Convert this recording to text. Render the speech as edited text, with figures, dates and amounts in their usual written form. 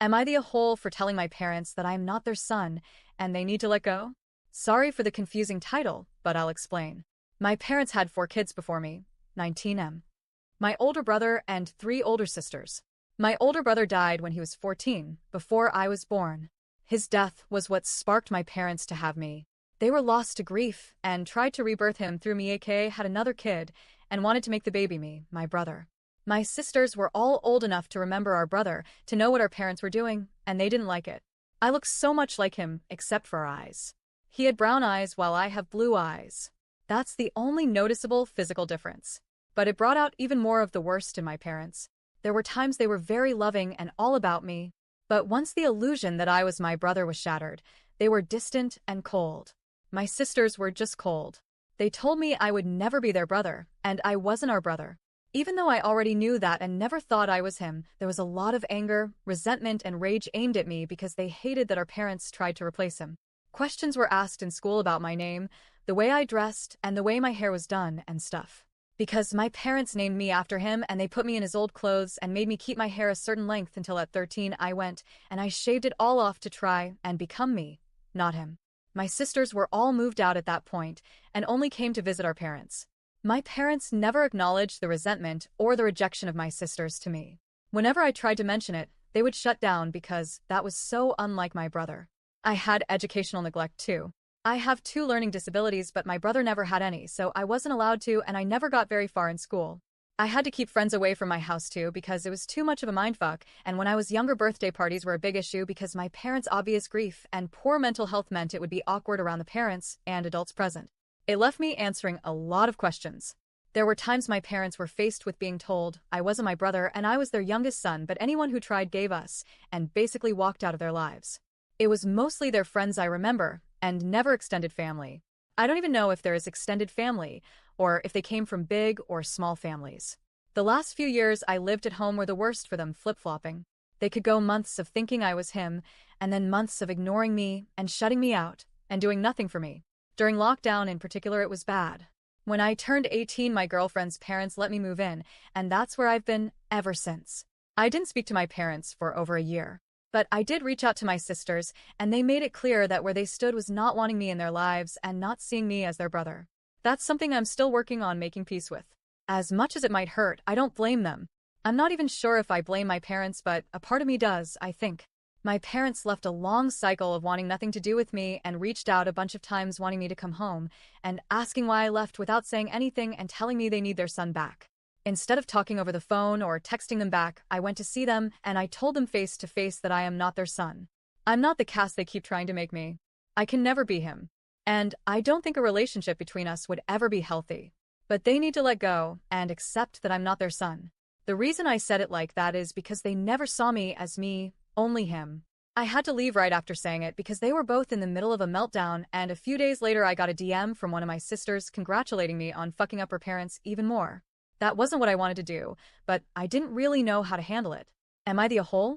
Am I the a-hole for telling my parents that I am not their son and they need to let go? Sorry for the confusing title, but I'll explain. My parents had 4 kids before me, 19M. My older brother and 3 older sisters. My older brother died when he was 14, before I was born. His death was what sparked my parents to have me. They were lost to grief and tried to rebirth him through me, aka had another kid, and wanted to make the baby me, my brother. My sisters were all old enough to remember our brother, to know what our parents were doing, and they didn't like it. I look so much like him, except for eyes. He had brown eyes while I have blue eyes. That's the only noticeable physical difference. But it brought out even more of the worst in my parents. There were times they were very loving and all about me, but once the illusion that I was my brother was shattered, they were distant and cold. My sisters were just cold. They told me I would never be their brother, and I wasn't our brother. Even though I already knew that and never thought I was him, there was a lot of anger, resentment, and rage aimed at me because they hated that our parents tried to replace him. Questions were asked in school about my name, the way I dressed, and the way my hair was done and stuff. Because my parents named me after him and they put me in his old clothes and made me keep my hair a certain length until at 13 I went and I shaved it all off to try and become me, not him. My sisters were all moved out at that point and only came to visit our parents. My parents never acknowledged the resentment or the rejection of my sisters to me. Whenever I tried to mention it, they would shut down because that was so unlike my brother. I had educational neglect too. I have 2 learning disabilities, but my brother never had any, so I wasn't allowed to and I never got very far in school. I had to keep friends away from my house too because it was too much of a mindfuck, and when I was younger, birthday parties were a big issue because my parents' obvious grief and poor mental health meant it would be awkward around the parents and adults present. It left me answering a lot of questions. There were times my parents were faced with being told I wasn't my brother and I was their youngest son, but anyone who tried gave us, and basically walked out of their lives. It was mostly their friends I remember, and never extended family. I don't even know if there is extended family, or if they came from big or small families. The last few years I lived at home were the worst for them, flip-flopping. They could go months of thinking I was him, and then months of ignoring me and shutting me out, and doing nothing for me. During lockdown in particular, it was bad. When I turned 18, my girlfriend's parents let me move in, and that's where I've been ever since. I didn't speak to my parents for over a year. But I did reach out to my sisters, and they made it clear that where they stood was not wanting me in their lives and not seeing me as their brother. That's something I'm still working on making peace with. As much as it might hurt, I don't blame them. I'm not even sure if I blame my parents, but a part of me does, I think. My parents left a long cycle of wanting nothing to do with me and reached out a bunch of times wanting me to come home and asking why I left without saying anything and telling me they need their son back. Instead of talking over the phone or texting them back, I went to see them and I told them face to face that I am not their son. I'm not the cast they keep trying to make me. I can never be him. And I don't think a relationship between us would ever be healthy. But they need to let go and accept that I'm not their son. The reason I said it like that is because they never saw me as me, only him. I had to leave right after saying it because they were both in the middle of a meltdown, and a few days later I got a DM from one of my sisters congratulating me on fucking up her parents even more. That wasn't what I wanted to do, but I didn't really know how to handle it. Am I the a-hole?